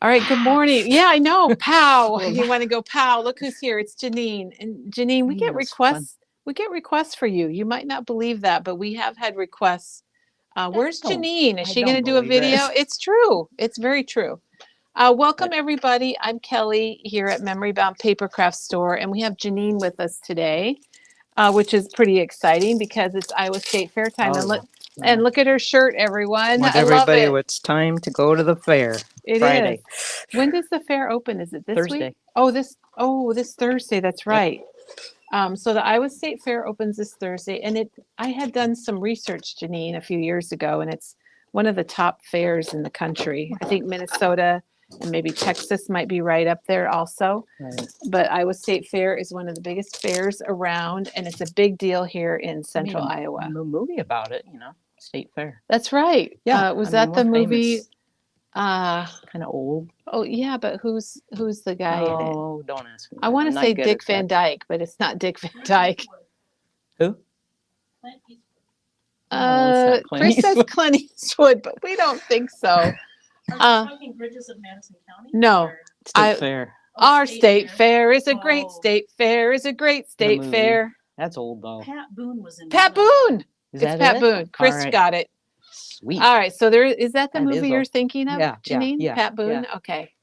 All right, good morning. Yeah, I know. Pow. You want to go pow. Look who's here. It's Janene. And Janene, we Hey, get that's fun. requests. We get requests for you. You might not believe that, but we have had requests. Where's Janene? Is I she going don't to do a believe it. video? It's true. It's very true. Welcome, everybody. I'm Kelly here at Memory Bound Papercraft Store, and we have Janene with us today, which is pretty exciting because it's Iowa State Fair time. Oh And yeah. look, Yeah. and look at her shirt, everyone. Want I love everybody, it. it's time to go to the fair. It is. Friday. When does the fair open? Is it this week? Thursday. Oh, this Thursday. That's Yep. right. So the Iowa State Fair opens this Thursday, and I had done some research, Janene, a few years ago, and it's one of the top fairs in the country. I think Minnesota and maybe Texas might be right up there also. Right. But Iowa State Fair is one of the biggest fairs around, and it's a big deal here in I made Central Iowa. a movie about it, State Fair. That's right. Yeah. Was that we're the movie? famous. Uh, It's kind of old. oh yeah, but who's the guy in it? Oh, don't ask me I that. want I'm to say not good Dick at Van that. Dyke, but it's not Dick Van Dyke. Who? No, it's not Clint Chris says Eastwood. Clint Eastwood, but we don't think so. Are you talking Bridges of Madison County? No, Or- State Fair. our state fair is a great Oh. state fair is a great state movie. fair. That's old though. Pat Boone was in Pat it. Boone. Is It's that Pat it? Boone. Chris All right. got it. Sweet. All right, so there is that the That movie is you're a- thinking of, yeah, Janene? yeah, Pat Boone. yeah. Okay.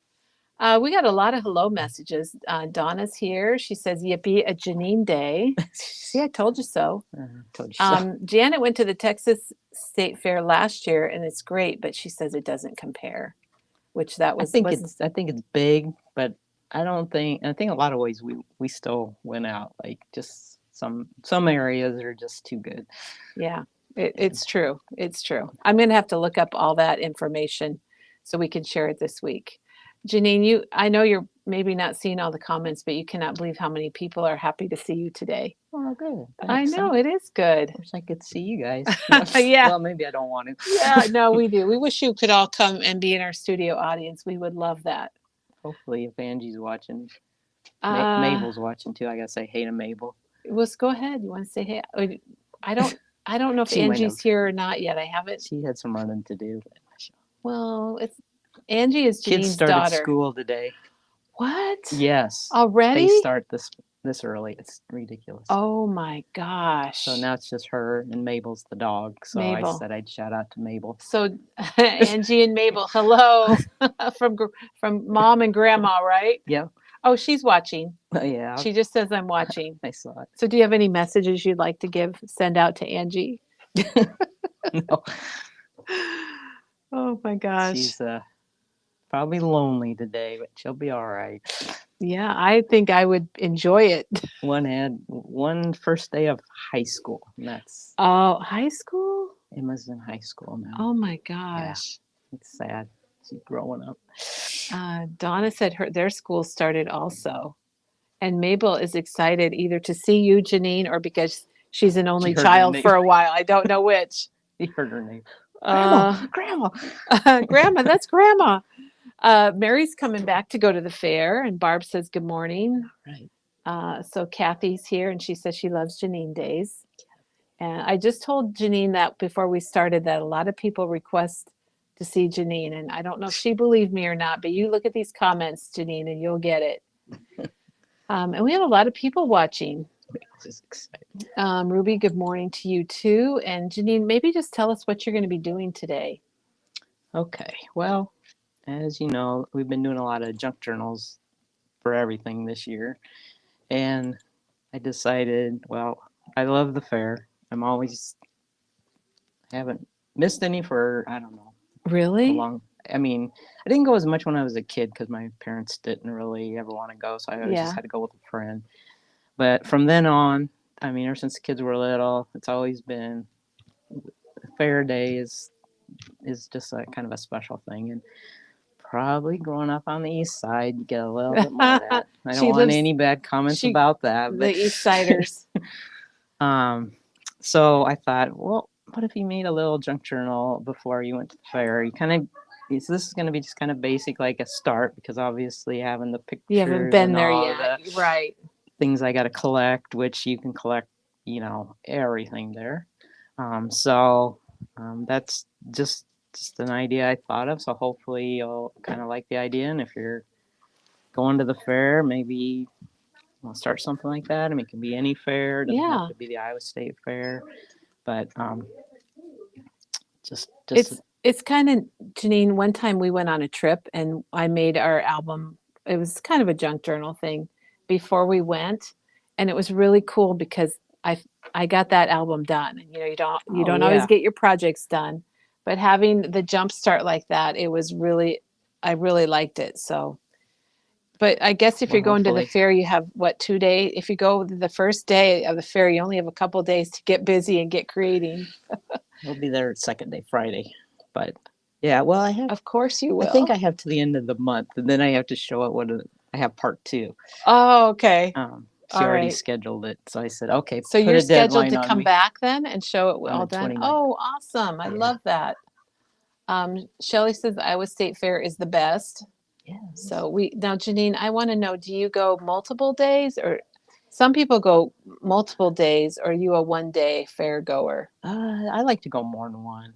We got a lot of hello messages. Donna's here. She says, "Yippee, a Janene day." See, I told you so. Told you so. Janet went to the Texas State Fair last year, and it's great, but she says it doesn't compare. Which that was. I think it's big, but I think a lot of ways we still went out. Like just some areas are just too good. Yeah, it's true. It's true. I'm going to have to look up all that information so we can share it this week. Janene, I know you're maybe not seeing all the comments, but you cannot believe how many people are happy to see you today. Oh, good. I Thanks. know it is good. Wish I could see you guys. Yeah. Well, maybe I don't want to. Yeah, no, we do. We wish you could all come and be in our studio audience. We would love that. Hopefully, if Angie's watching, Uh, Mabel's watching too. I gotta say hey to Mabel. let's go ahead. You want to say hey? I don't. I don't know if She might Angie's have. here or not yet. I haven't. She had some running to do. Well, it's Angie is Kids Janine's started daughter. school today. What? Yes. Already? They start this early. It's ridiculous. Oh my gosh. So now it's just her and Mabel's the dog. So Mabel. I said I'd shout out to Mabel. So Angie and Mabel, hello from mom and grandma, right? Yeah. Oh, she's watching. Yeah. She just says I'm watching. I saw it. So do you have any messages you'd like to send out to Angie? No. Oh my gosh. She's probably lonely today, but she'll be all right. Yeah, I think I would enjoy it. One had one first day of high school. And that's Oh, high school? Emma's in high school now. Oh my gosh. It's sad. She's growing up. Donna said their school started also. And Mabel is excited either to see you, Janene, or because she's an only heard your child name. for a while. I don't know which. You heard her name. Grandma, that's Grandma. Mary's coming back to go to the fair, and Barb says good morning. Right. So Kathy's here, and she says she loves Janene days. And I just told Janene that before we started that a lot of people request to see Janene, and I don't know if she believed me or not, but you look at these comments, Janene, and you'll get it. And we have a lot of people watching. This is exciting. Ruby, good morning to you too. And Janene, maybe just tell us what you're going to be doing today. Okay. Well, as you know, we've been doing a lot of junk journals for everything this year. And I decided, well, I love the fair. I haven't missed any for, I don't know, Really? I mean, I didn't go as much when I was a kid because my parents didn't really ever want to go. So I always just had to go with a friend. But from then on, I mean, ever since the kids were little, it's always been fair day is just a kind of a special thing. And probably growing up on the east side, you get a little bit more of that. I don't want any bad comments about that. But, the East Siders. So I thought, well, what if you made a little junk journal before you went to the fair? You kind of, so this is going to be just kind of basic, like a start, because obviously having the pictures. You haven't been and there all yet, the right? Things I got to collect, which you can collect, everything there. So that's just just an idea I thought of. So hopefully you'll kind of like the idea. And if you're going to the fair, maybe we'll start something like that. I mean, it can be any fair. It doesn't Yeah. have to be the Iowa State Fair. But just It's kind of, Janine, one time we went on a trip and I made our album. It was kind of a junk journal thing before we went, and it was really cool because I got that album done. And you don't always yeah. get your projects done, but having the jump start like that, it was really, I really liked it. So, but I guess if Well, you're going to the hopefully. fair, you have what, 2 days? If you go the first day of the fair, you only have a couple days to get busy and get creating. We'll be there second day, Friday. But yeah, well, Of course you will. I think I have to the end of the month, and then I have to show it I have part 2. Oh, okay. She All already right. scheduled it, so I said, okay, So put you're a scheduled deadline to on come me back then and show it on all the done? 29th. Oh, awesome. I Yeah. love that. Shelley says Iowa State Fair is the best. Yeah. So now Janine, I want to know, do you go multiple days, or some people go multiple days, or are you a 1-day fair goer? I like to go more than one.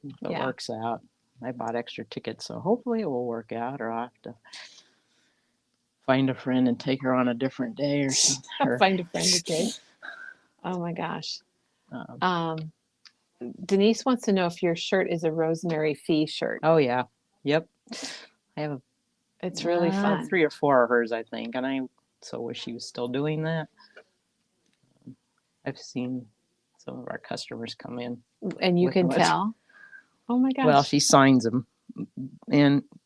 If it Yeah. works out. I bought extra tickets, so hopefully it will work out, or I'll have to find a friend and take her on a different day or something. Find a friend to take. Oh my gosh. Um, Denise wants to know if your shirt is a Rosemary Fee shirt. oh yeah, yep. I have It's really fun. 3 or 4 of hers, I think, and I so wish she was still doing that. I've seen some of our customers come in, And you with can much. tell. Oh my gosh. Well, she signs them,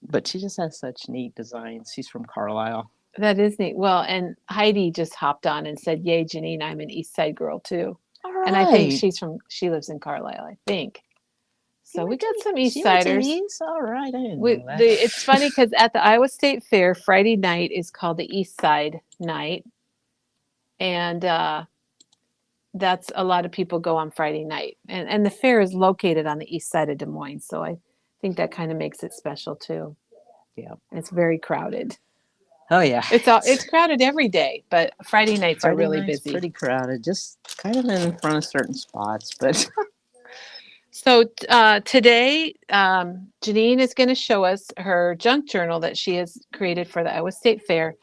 but she just has such neat designs. She's from Carlisle. That is neat. Well, and Heidi just hopped on and said, "Yay, Janine, I'm an East Side girl too." All right. And I think she lives in Carlisle, I think. So we got some East Siders. All right, I didn't know that. It's funny because at the Iowa State Fair, Friday night is called the East Side Night. And that's a lot of people go on Friday night. And the fair is located on the east side of Des Moines. So I think that kind of makes it special too. Yeah. And it's very crowded. Oh yeah. It's crowded every day, but Friday nights are really night's busy. Pretty crowded, just kind of in front of certain spots, but So today, Janine is going to show us her junk journal that she has created for the Iowa State Fair.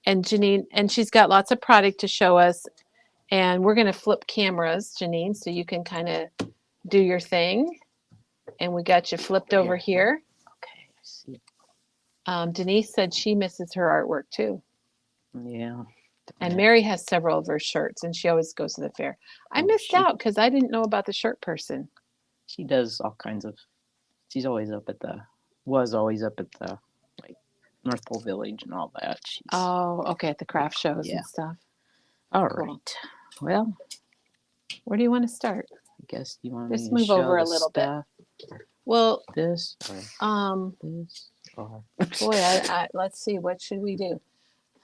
And Janine, and she's got lots of product to show us. And we're going to flip cameras, Janine, so you can kind of do your thing. And we got you flipped over here. okay, I see. Denise said she misses her artwork too. Yeah. And Mary has several of her shirts, and she always goes to the fair. I missed out because I didn't know about the shirt person. She does all kinds of. She's always up at the. Was always up at the, like, North Pole Village and all that. Oh, okay, at the craft shows and stuff. All Cool. right. Well, where do you want to start? I guess you want Just me to move show over a the little stuff, bit. Well, this or this or boy, let's see, what should we do?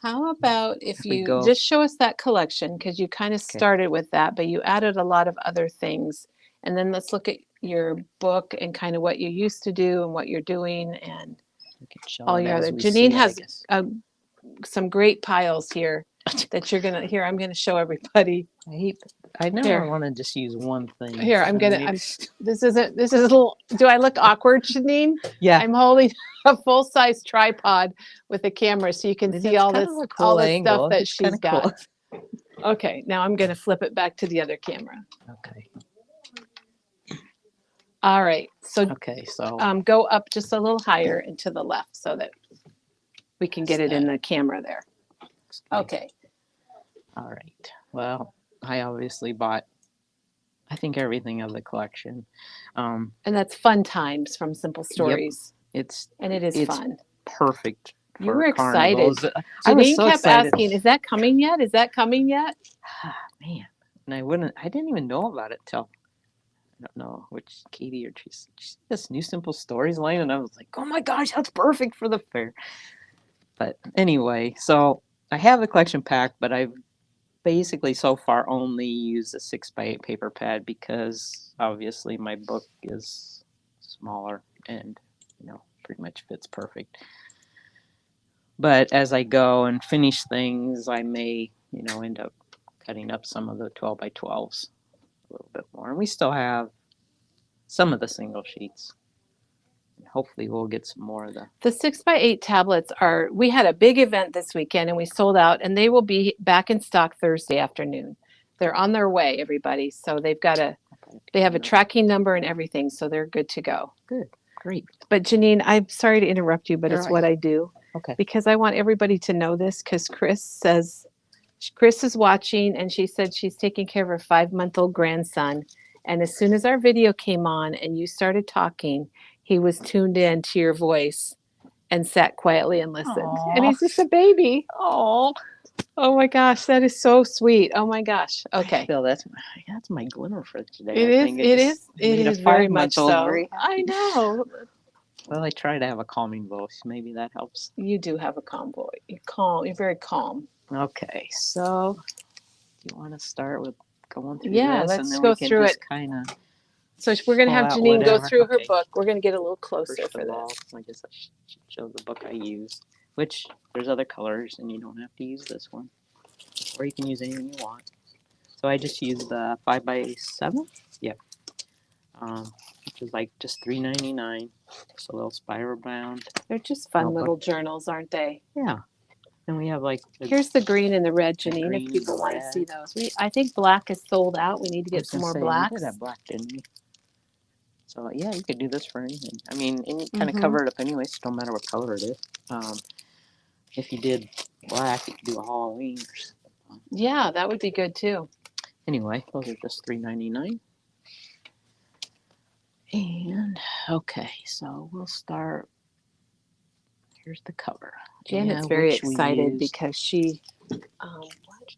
How about if we you go- just show us that collection, because you kind of started with that, but you added a lot of other things. And then let's look at your book and kind of what you used to do and what you're doing and we can show all it your as other. we Janine see it, I has guess. some great piles here that you're gonna. Here, I'm gonna show everybody. I never Here. want to just use one thing. Here, I'm I gonna. mean, This is a little. Do I look awkward, Janine? yeah. I'm holding a full size tripod with a camera, so you can That's see all kind this of a cool all the angle. stuff that It's she's kinda got. cool. Okay, now I'm gonna flip it back to the other camera. Okay. All right, so Okay. So go up just a little higher and to the left so that we can get it in the camera there. Okay. All right. Well, I obviously bought, I think, everything of the collection. And that's Fun Times from Simple Stories. It's And it is it's fun. perfect. You for were excited. carnivals. I was Janine so kept excited. asking, is that coming yet? Is that coming yet? Man, and I didn't even know about it till, I don't know which Katie or she this new Simple Stories line, and I was like, oh my gosh, that's perfect for the fair. But anyway, so I have the collection pack, but I've basically so far only used a 6x8 paper pad because obviously my book is smaller and pretty much fits perfect. But as I go and finish things, I may end up cutting up some of the 12x12s a little bit more. And we still have some of the single sheets. hopefully we'll get some more of the. The 6x8 tablets are, we had a big event this weekend and we sold out, and they will be back in stock Thursday afternoon. They're on their way, everybody. So they have a tracking number and everything. So they're good to go. Good. Great. But Janene, I'm sorry to interrupt you, but You're it's right. what I do. Okay. Because I want everybody to know this, because Chris is watching, and she said she's taking care of her 5-month-old grandson. And as soon as our video came on and you started talking, he was tuned in to your voice and sat quietly and listened. Aw. And he's just a baby. Oh, Oh my gosh, that is so sweet. Oh my gosh. I Okay. feel that's my glimmer for today. It I is. think It just is. It made a is very much 5-month-old so. very I happy. know. Well, I try to have a calming voice. Maybe that helps. You do have a calm voice. You're calm. You're very calm. Okay, so do you want to start with going through Yeah, this, let's and then go we can through just it. kind of So we're going to pull have out Janene go whatever. through her Okay. book. We're going to get a little closer First for of all, this. I guess I should show the book I use, which there's other colors, and you don't have to use this one, or you can use anything you want. So I just used the 5x7. Yep. Which is like just $3.99. Just a little spiral bound. They're just fun Notebook. little journals, aren't they? Yeah. And we have like Here's the green and the red, the Janene, green if and people the want to red. see those. I think black is sold out. We need to I get was some gonna more say, blacks. We did have black, didn't we? So yeah, you could do this for anything. I mean, and you kind of Mhm. cover it up anyway, so no matter what color it is. If you did black, you could do a Halloween or something. Yeah, that would be good too. Anyway, those are just $3.99. And okay, so we'll start. Here's the cover. Janet's Yeah, very which we excited used. because she, what?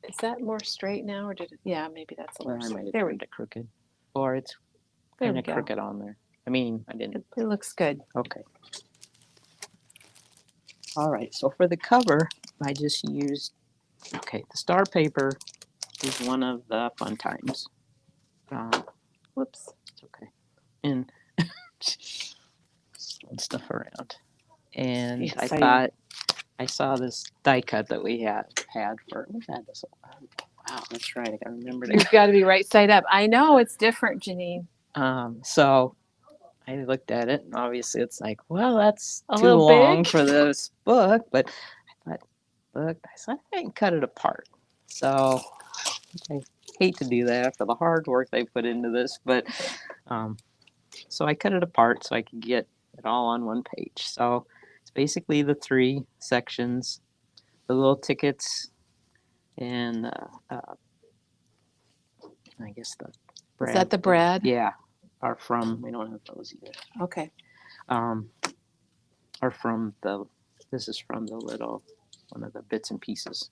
Is that more straight now, or did it? Yeah, maybe that's a Well, little I might straight. have There we turned go. it crooked, or it's There kind we of go. crooked on there. I mean, I didn't. It looks good. Okay. All right. So for the cover, I just used. Okay, the star paper is one of the fun times. Whoops. It's okay. And stuff around. And I Exciting. thought I saw this die cut that we had for. We've had this. Wow, that's right. I got to remember You've got to be right side up. I know it's different, Janene. So I looked at it, and obviously it's like, well, that's A too little long big? for this book. But I thought, I said I can cut it apart. So I hate to do that after the hard work they put into this, but so I cut it apart so I could get it all on one page. So it's basically the 3 sections, the little tickets, and I guess the Is that the Brad? Yeah, are from. We don't have those either. Okay. Are from the. This is from the little one of the bits and pieces,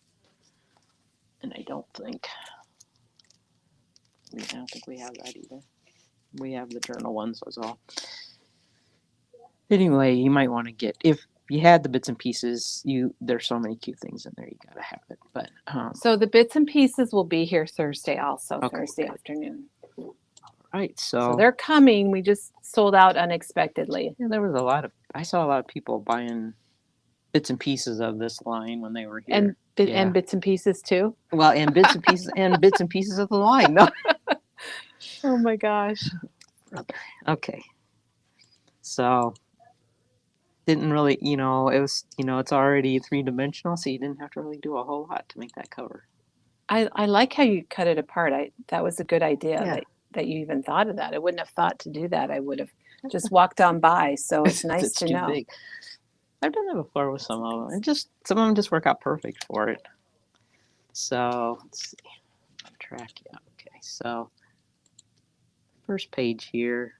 and I don't think we have that either. We have the journal ones. That's all. Anyway, you might want to get if you had the bits and pieces. There's so many cute things in there. You gotta have it. But So the bits and pieces will be here Thursday also, Okay, Thursday good. afternoon. right, So they're coming. We just sold out unexpectedly. Yeah, there was I saw a lot of people buying bits and pieces of this line when they were here. And bits and pieces too. Well, and bits and pieces and bits and pieces of the line. No. Oh my gosh. Okay. So didn't really, it was, it's already 3-dimensional, so you didn't have to really do a whole lot to make that cover. I like how you cut it apart. That was a good idea Yeah. that you even thought of that. I wouldn't have thought to do that. I would have just walked on by. So it's nice It's to too know. big. I've done that before with some of them. Some of them just work out perfect for it. So let's see. I'll track you. Okay, so first page here.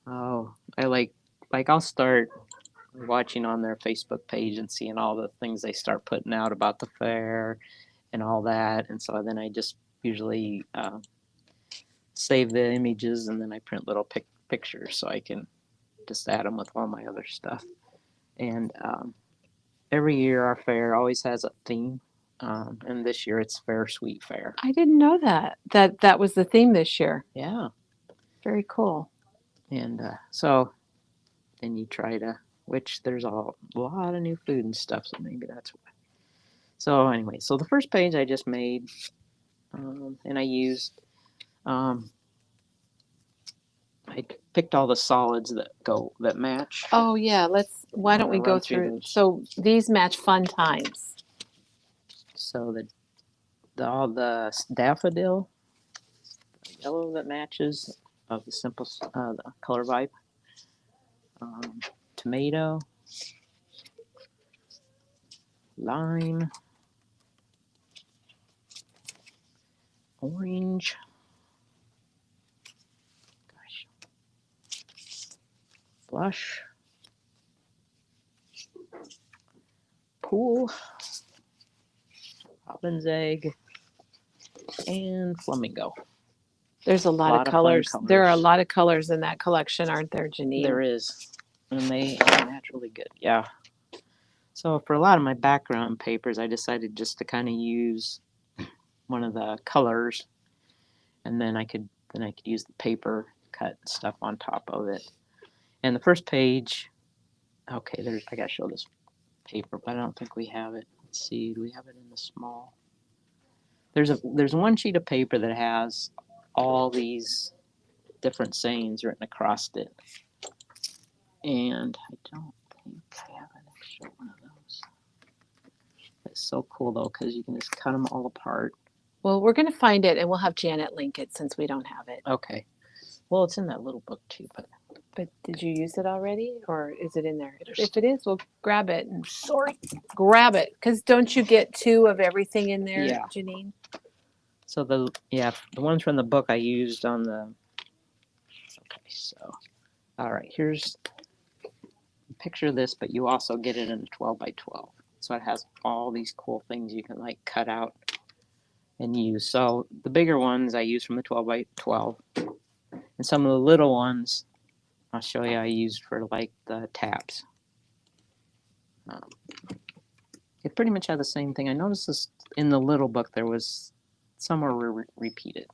Oh, I like I'll start watching on their Facebook page and seeing all the things they start putting out about the fair and all that. And so then I just usually save the images and then I print little pictures so I can just add them with all my other stuff. And every year our fair always has a theme. And this year it's Fair Sweet Fair. I didn't know that was the theme this year. Yeah. Very cool. And so then you try to, which there's a lot of new food and stuff, so maybe that's why. So anyway, so the first page I just made, and I used, I picked all the solids that match. Oh yeah, why don't we Wanna go run through through? those? So these match fun times. So all the daffodil, yellow that matches of the simple the color vibe. Tomato, lime, orange. Gosh. Blush. Pool. Robin's egg. And flamingo. There's a lot of Lot of fun colors. There are a colors. lot of colors in that collection, aren't there, Janene? There is. And they match really good. Yeah. So for a lot of my background papers, I decided just to kind of use one of the colors, and then I could use the paper, cut stuff on top of it. And the first page, okay, I gotta show this paper, but I don't think we have it. Let's see, do we have it in the small? There's one sheet of paper that has all these different sayings written across it, and I don't think I have an extra one of those. It's so cool though, because you can just cut them all apart. Well, we're going to find it and we'll have Janet link it since we don't have it. Okay. Well, it's in that little book too, But did you use it already or is it in there? If it is, we'll grab it and grab it. Because don't you get 2 of everything in there, Yeah. Janene? so the ones from the book I used on the. Okay, so all right, here's a picture of this, but you also get it in a 12 by 12. So it has all these cool things you can like cut out and use. So the bigger ones I use from the 12 by 12, and some of the little ones I'll show you I used for like the tabs. It pretty much had the same thing. I noticed this in the little book. There was some were repeated,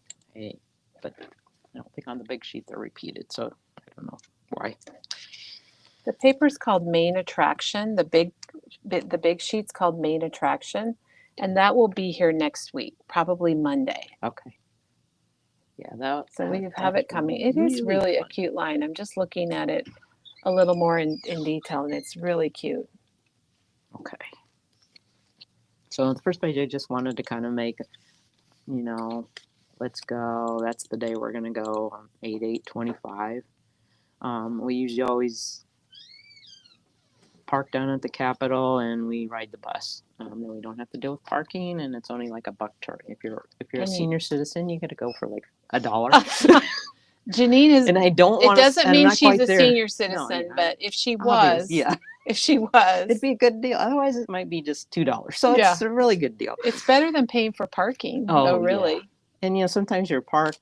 but I don't think on the big sheet they're repeated. So I don't know why. The paper's called Main Attraction. The big sheet's called Main Attraction. And that will be here next week, probably Monday. Okay. Yeah, So we have it coming. It is really a cute line. I'm just looking at it a little more in detail, and it's really cute. Okay. So on the first page, I just wanted to kind of make, let's go. That's the day we're gonna go on 8/8/25. We usually always park down at the Capitol and we ride the bus. Then we don't have to deal with parking, and it's only like $1 to. If you're a senior citizen, you got to go for like $1. Janene is, and I don't. It doesn't mean she's a there. senior citizen, No, but if she obvious, was, yeah, if she was, it'd be a good deal. Otherwise, it might be just $2. So it's a really good deal. It's better than paying for parking. Oh, though, really. Yeah. And sometimes you're parked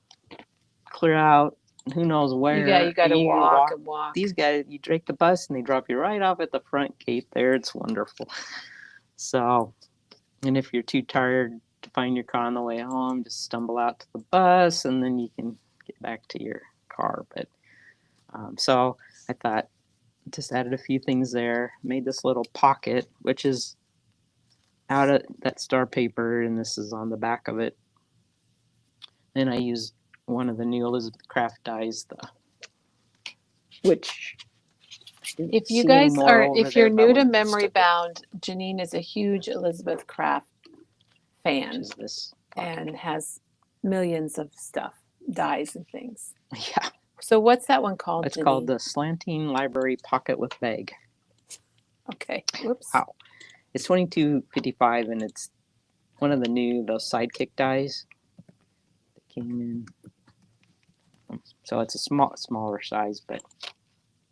clear out. Who knows where? You got to walk and walk. These guys, you take the bus and they drop you right off at the front gate there. It's wonderful. So, and if you're too tired to find your car on the way home, just stumble out to the bus and then you can get back to your car. But so I thought, just added a few things there, made this little pocket, which is out of that star paper, and this is on the back of it. Then I used one of the new Elizabeth Craft dies, which if you guys are, if you're new to Memory Bound, Janene is a huge Elizabeth Craft fan, and has millions of stuff, dies and things. Yeah. So what's that one called? It's Janene? called the Slanting Library Pocket with Bag. Okay. Whoops. Wow. It's $22.55, and it's one of those sidekick dies that came in. So it's a smaller size, but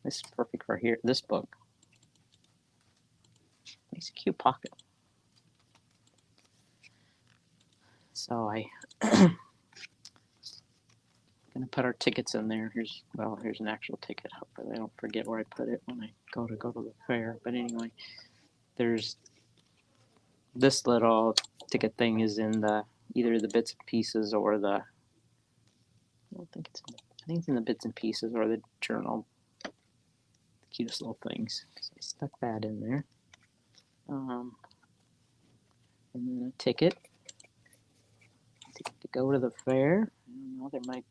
this is perfect for here. This book makes a cute pocket. So I gonna put our tickets in there. Here's an actual ticket. Hopefully I don't forget where I put it when I go to the fair. But anyway, there's this little ticket thing is in either the bits and pieces or I think it's in the bits and pieces or the journal. The cutest little things. So I stuck that in there. And then a ticket to go to the fair. I don't know, there might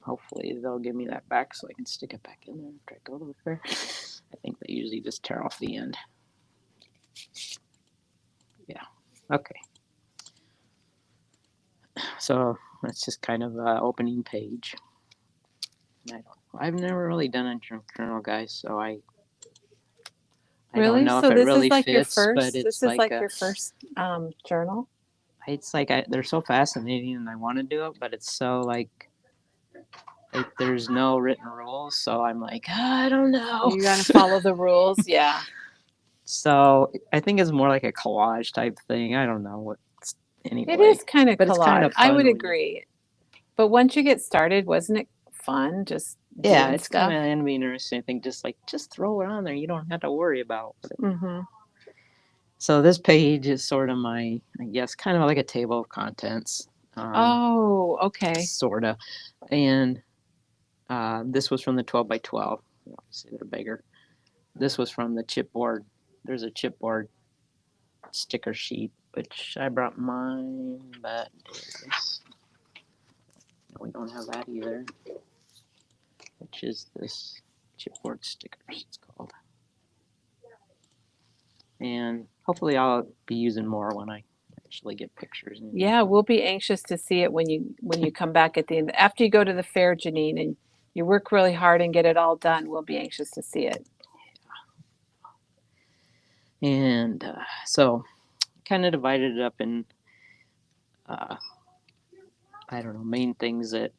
hopefully they'll give me that back so I can stick it back in there after I go to the fair. I think they usually just tear off the end. Yeah. Okay. So that's just kind of an opening page. I've never really done a journal, guys, so I don't Really? know So if it this is really like your fits, but first, it's this is like like your first journal? it's like they're so fascinating and I want to do it, but it's so like there's no written rules, so I'm like, I don't know. You got to follow the rules. Yeah. So I think it's more like a collage type thing. I don't know what. Anyway, It is kind of but it's kind collage. of I fun would when you- agree. But once you get started, wasn't it fun just Yeah, doing it's kind stuff? of interesting. I think just throw it on there. You don't have to worry about it. Mm-hmm. So this page is sort of my, I guess, kind of like a table of contents. Oh, okay. Sort of. And this was from the 12 by 12. Obviously, they're bigger. This was from the chipboard. There's a chipboard sticker sheet, which I brought mine, but we don't have that either. Which is this chipboard stickers, it's called. And hopefully I'll be using more when I actually get pictures. Yeah, we'll be anxious to see it when you come back at the end. After you go to the fair, Janine, and you work really hard and get it all done, we'll be anxious to see it. And so kind of divided it up in, I don't know, main things that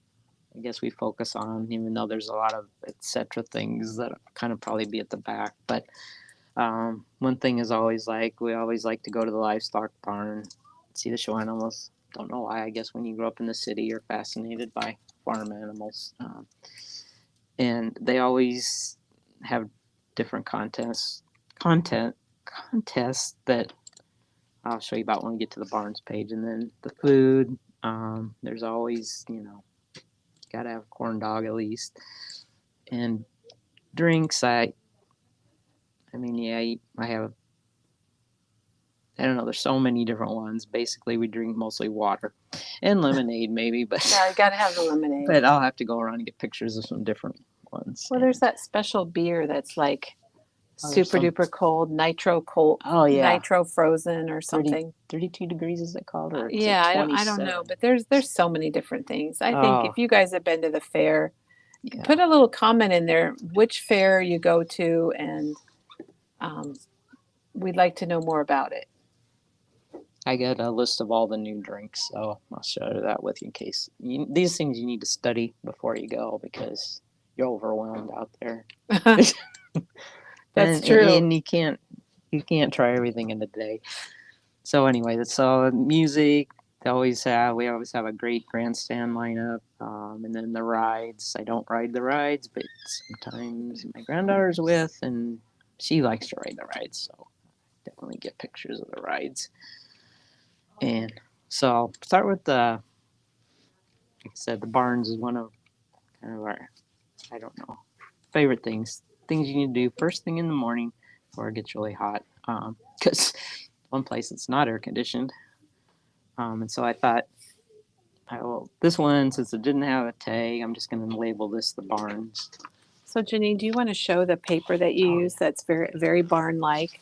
I guess we focus on, even though there's a lot of etc. things that kind of probably be at the back. But one thing is always like, we always like to go to the livestock barn, see the show animals. Don't know why. I guess when you grow up in the city, you're fascinated by farm animals. And they always have different contests that I'll show you about when we get to the barns page. And then the food, there's always, gotta have a corn dog at least. And drinks, I mean, yeah, I have, I don't know, there's so many different ones. Basically, we drink mostly water and lemonade, maybe, but Yeah, you got to have the lemonade. but I'll have to go around and get pictures of some different ones. Well, there's that special beer that's like Oh, there's super duper cold, cold, Oh yeah, nitro frozen or 30 something. 32 degrees is it called? Or is Yeah, it I don't know, 27? but there's so many different things. I think Oh, if you guys have been to the fair, yeah. put a little comment in there which fair you go to, and we'd like to know more about it. I got a list of all the new drinks, so I'll share that with you in case. These things you need to study before you go because you're overwhelmed out there. That's true. And you can't try everything in a day. So anyway, so music. We always have a great grandstand lineup, and then the rides. I don't ride the rides, but sometimes my granddaughter's with, and she likes to ride the rides, so definitely get pictures of the rides. And so I'll start with like I said, the barns is one of kind of our, I don't know, favorite things you need to do first thing in the morning before it gets really hot. Because one place it's not air conditioned. And so I thought, this one, since it didn't have a tag, I'm just going to label this the barns. So Janine, do you want to show the paper that you use that's very, very barn-like?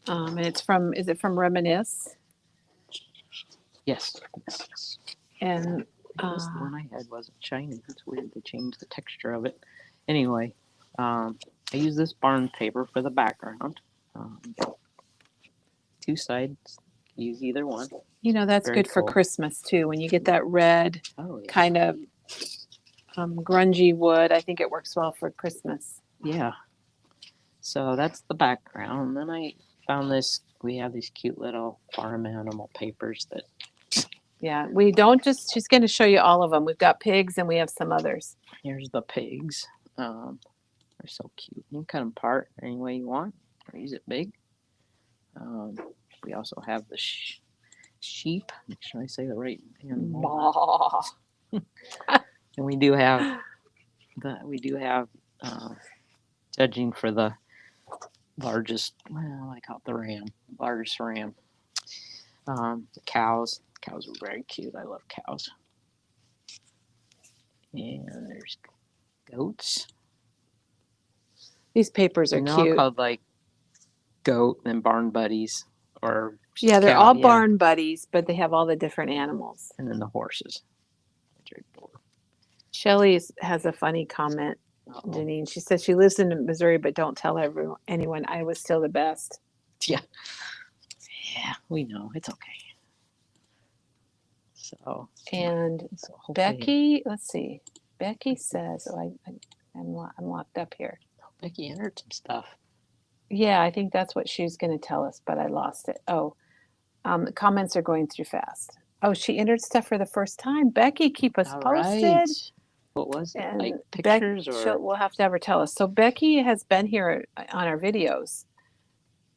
And it's from, is it from Reminisce? Yes. And The one I had wasn't shiny. It's weird. They changed the texture of it. Anyway, I use this barn paper for the background. Two sides. Use either one. that's Very good for cool. Christmas too. When you get that red kind of grungy wood, I think it works well for Christmas. Yeah. So that's the background. Then I found this. We have these cute little farm animal papers that. Yeah, we don't just, she's going to show you all of them. We've got pigs and we have some others. Here's the pigs. They're so cute. You can cut them apart any way you want or use it big. We also have the sheep. Make sure I say the right animal. And we do have judging for the largest, well, I call it the ram, largest ram. The cows are very cute. I love cows. And there's goats. These papers are And they're all cute. called like goat and barn buddies or Yeah, they're cow, all yeah. barn buddies, but they have all the different animals. And then the horses. Shelly has a funny comment, Uh-oh. Janene. She says she lives in Missouri, but don't tell anyone. I was still the best. Yeah. Yeah, we know. It's okay. So. And So hopefully- Becky, let's see. Becky says, I'm locked up here. Becky entered some stuff. Yeah, I think that's what she's going to tell us, but I lost it. Oh, the comments are going through fast. Oh, she entered stuff for the first time. Becky, keep us All posted. right. What was it? And Like pictures or? We'll have to have her tell us. So Becky has been here on our videos.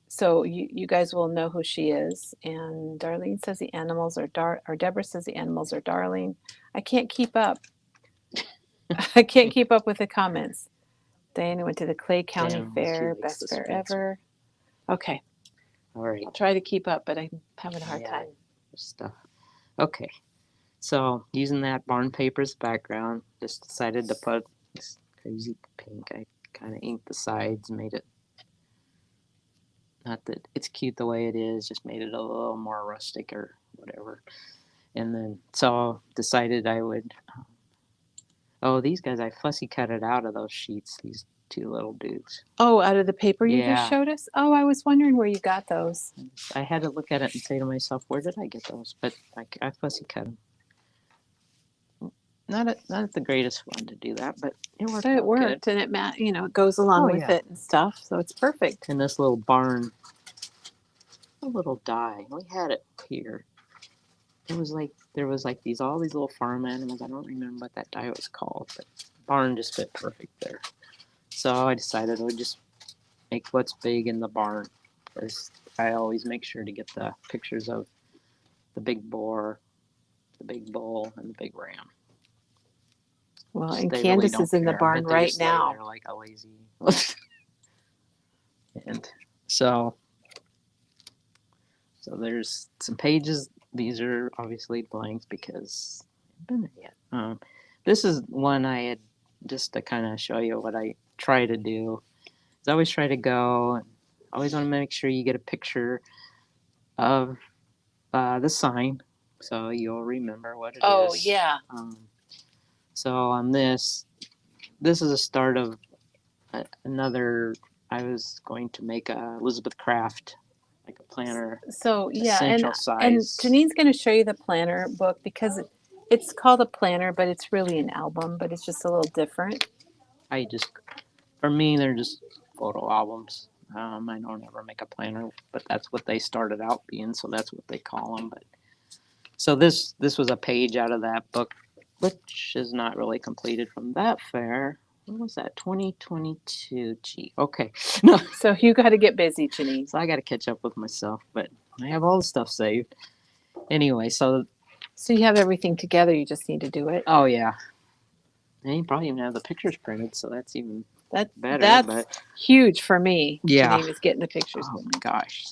So you guys will know who she is. And Darlene says the animals are or Deborah says the animals are darling. I can't keep up. I can't keep up with the comments. Diana went to the Clay County Damn, she Fair, likes best the fair Spencer. ever. Okay, All right. I'll try to keep up, but I'm having a hard Yeah. time. Stuff. Okay. So using that barn paper as background, just decided to put this crazy pink. I kind of inked the sides, made it. Not that it's cute the way it is, just made it a little more rustic or whatever. And then so decided I would. Oh, these guys! I fussy cut it out of those sheets. These two little dudes. Oh, out of the paper you Yeah. just showed us? Oh, I was wondering where you got those. I had to look at it and say to myself, where did I get those? But I fussy cut them. Not the greatest fun to do that, but it worked. But it out worked, good. and it goes along Oh, with yeah. it and stuff, so it's perfect. And this little barn, a little die. We had it here. It was like there was like all these little farm animals. I don't remember what that die was called, but barn just fit perfect there. So I decided I would just make what's big in the barn, because I always make sure to get the pictures of the big boar, the big bull, and the big ram. Well, and They really Candace don't is in the care, barn but they right just lay now. there like a lazy. And so there's some pages. These are obviously blanks because I haven't been there yet. This is one I had just to kind of show you what I try to do. I always try to go and always want to make sure you get a picture of the sign, so you'll remember what it is. Oh, yeah. So on this is a start of another. I was going to make a Elizabeth Craft, like a planner. So yeah, and essential size. Janine's going to show you the planner book because it's called a planner, but it's really an album, but it's just a little different. For me, they're just photo albums. I don't ever make a planner, but that's what they started out being, so that's what they call them. But so this was a page out of that book, which is not really completed from that fair. What was that? 2022. Gee, okay. No. So you got to get busy, Janine. So I got to catch up with myself, but I have all the stuff saved. Anyway, so you have everything together. You just need to do it. Oh yeah. And you probably even have the pictures printed, so that's even better. That's huge for me. Yeah. Janine is getting the pictures. Oh my gosh.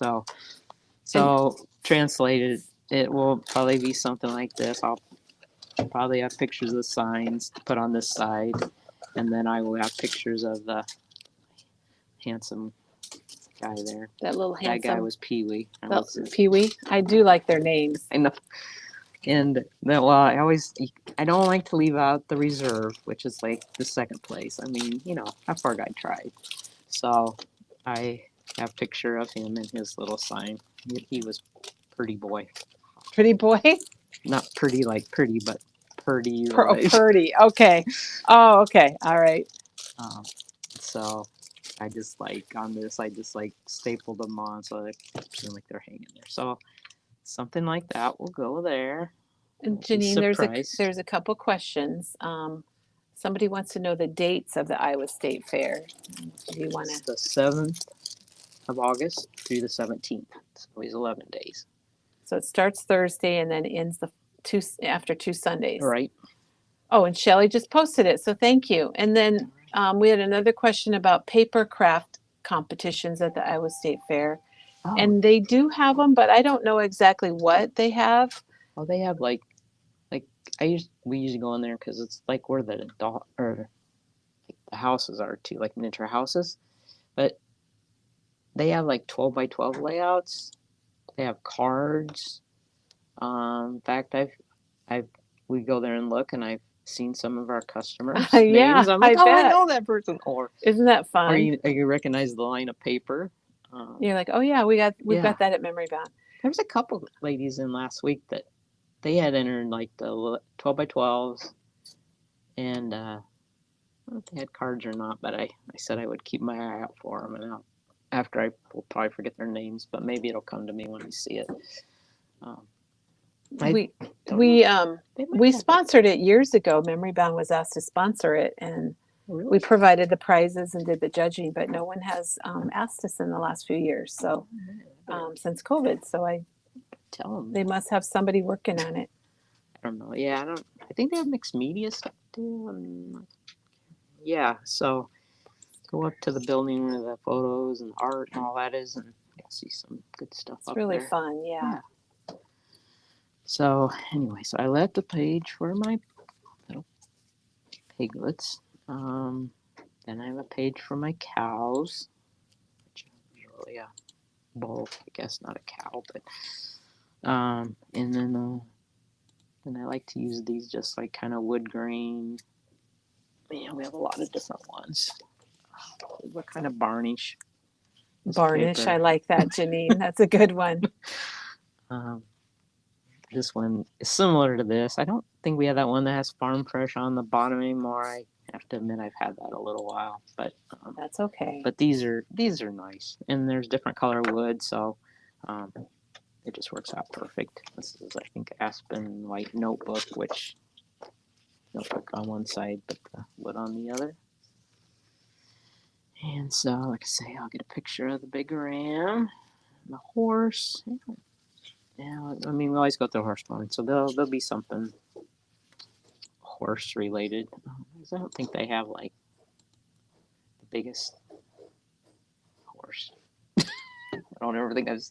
So translated, it will probably be something like this. I'll probably have pictures of the signs to put on this side, and then I will have pictures of the handsome guy there. That little handsome. That guy was Pee-wee. Pee-wee. I do like their names. I know. And I don't like to leave out the reserve, which is like the second place. I mean, how far I tried. So I have a picture of him and his little sign. He was pretty boy. Pretty boy? Not pretty like pretty, but purdy. Purdy. Okay. Oh, okay. All right. So I just on this, I just stapled them on so they seem like they're hanging there. So something like that will go there. And Janine, there's a couple questions. Somebody wants to know the dates of the Iowa State Fair. Do you want to? It's the 7th of August through the 17th. It's always 11 days. So it starts Thursday and then ends after 2 Sundays. Right. Oh, and Shelly just posted it, so thank you. And then we had another question about paper craft competitions at the Iowa State Fair. Oh. And they do have them, but I don't know exactly what they have. Oh, they have like we usually go in there because it's like where the dog or like the houses are too, like miniature houses. But they have like 12 by 12 layouts. They have cards. In fact, I've we go there and look, and I've seen some of our customers' Yeah, names. I'm like, I oh, I bet. know that person. Isn't that Or fun? you recognize the line of paper. You're like, oh yeah, we've Yeah. got that at Memory Bound. There was a couple ladies in last week that they had entered like the 12 by 12s, and I don't know if they had cards or not, but I said I would keep my eye out for them, and after I will probably forget their names, but maybe it'll come to me when I see it. I We don't we know. They might we have it. sponsored it years ago. Memory Bound was asked to sponsor it, and Oh, really? we provided the prizes and did the judging, but no one has asked us in the last few years. So since COVID, so Tell them. they must have somebody working on it. I don't know. Yeah, I think they have mixed media stuff too. Yeah, so go up to the building where the photos and art and all that is, and you'll see some good stuff It's up really there. fun. Yeah. So anyway, so I left a page for my little piglets. Then I have a page for my cows, which is really a bull, I guess, not a cow, but and then I like to use these just like kind of wood grain. Man, we have a lot of different ones. What kind of varnish? This Varnish. paper. I like that, Janene. That's a good one. This one is similar to this. I don't think we have that one that has farm fresh on the bottom anymore. I have to admit I've had that a little while, but That's okay. but these are nice, and there's different color wood, so it just works out perfect. This is I think aspen white notebook, which notebook on one side, but the wood on the other. And so, like I say, I'll get a picture of the big ram, the horse. Yeah, I mean, we always go to the horse barn, so there'll be something horse related. I don't think they have like the biggest horse. I don't ever think I've.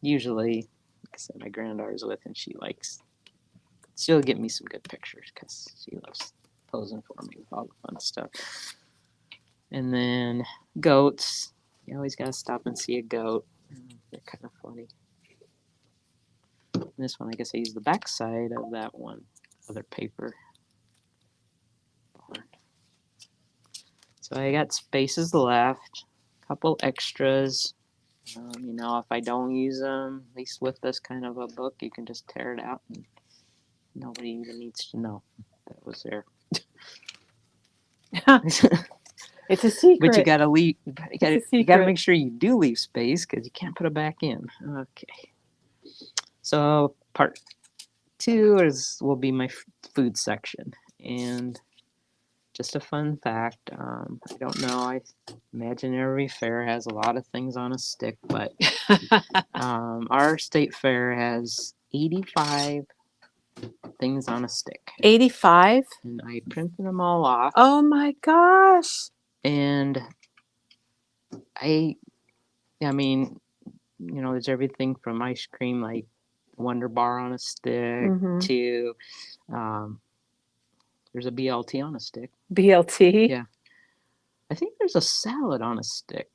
Usually, like I said, my granddaughter's with, and she'll get me some good pictures because she loves posing for me with all the fun stuff. And then goats. You always gotta stop and see a goat. They're kind of funny. This one, I guess I used the back side of that one other paper. So I got spaces left, a couple extras. If I don't use them, at least with this kind of a book, you can just tear it out and nobody even needs to know that was there. It's a secret. But you gotta leave. You gotta make sure you do leave space because you can't put it back in. Okay. So part 2 will be my food section, and just a fun fact. I don't know. I imagine every fair has a lot of things on a stick, but our state fair has 85 things on a stick. 85? And I printed them all off. Oh my gosh. And I mean, there's everything from ice cream like Wonder Bar on a stick to there's a BLT on a stick. BLT? Yeah. I think there's a salad on a stick.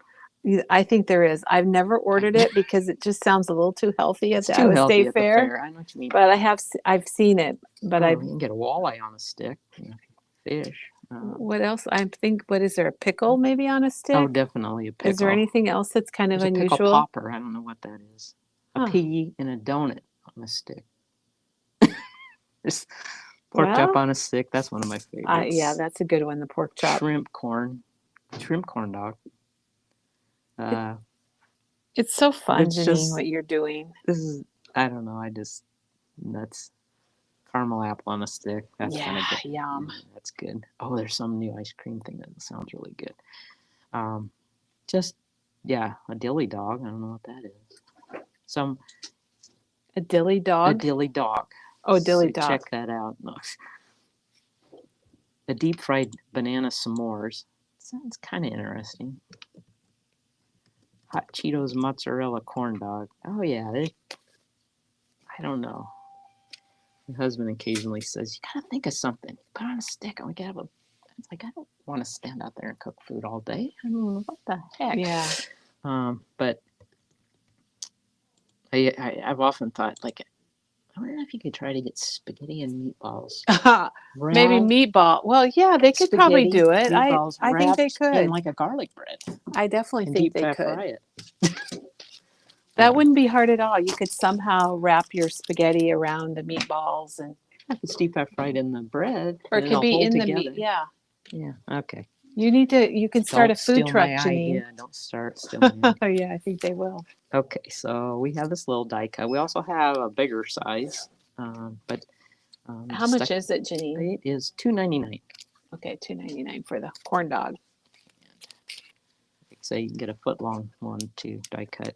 I think there is. I've never ordered it because it just sounds a little too healthy at the too healthy State at the fair. I know what you mean. But I've seen it. But you can get a walleye on a stick. Fish. What else? What is there? A pickle maybe on a stick? Oh, definitely a pickle. Is there anything else that's kind of unusual? A pickle popper. I don't know what that is. A piggy and a donut on a stick. Just pork chop on a stick. That's one of my favorites. Yeah, that's a good one. The pork chop. Shrimp corn dog. It's so fun, Janene, what you're doing. This is, I don't know. Nuts. Caramel apple on a stick. That's kind of good. Yum. Yeah, that's good. Oh, there's some new ice cream thing that sounds really good. A dilly dog. I don't know what that is. A dilly dog? A dilly dog. Oh, dilly dog. Check that out. No. A deep fried banana s'mores. Sounds kind of interesting. Hot Cheetos mozzarella corn dog. Oh yeah, I don't know. My husband occasionally says, "You gotta think of something. Put on a stick, and we can have a." It's like I don't want to stand out there and cook food all day. I mean, what the heck? Yeah. But I've often thought, like, I wonder if you could try to get spaghetti and meatballs. Maybe wrapped- meatball. Well, yeah, they could probably spaghetti, do it. Meatballs I think they wrapped could. in like a garlic bread I definitely and think deep they fat could. fry it. That wouldn't be hard at all. You could somehow wrap your spaghetti around the meatballs, and If it's deep fat fried in the bread, or it then could it'll be hold in the together. meat. Yeah. Yeah. Okay. You can start Don't a food steal truck, my Janine. idea. Don't start stealing. Oh yeah, I think they will. Okay, so we have this little die cut. We also have a bigger size, but How much is it, Janine? It is $2.99. Okay, $2.99 for the corn dog. So you can get a foot long one too, die cut.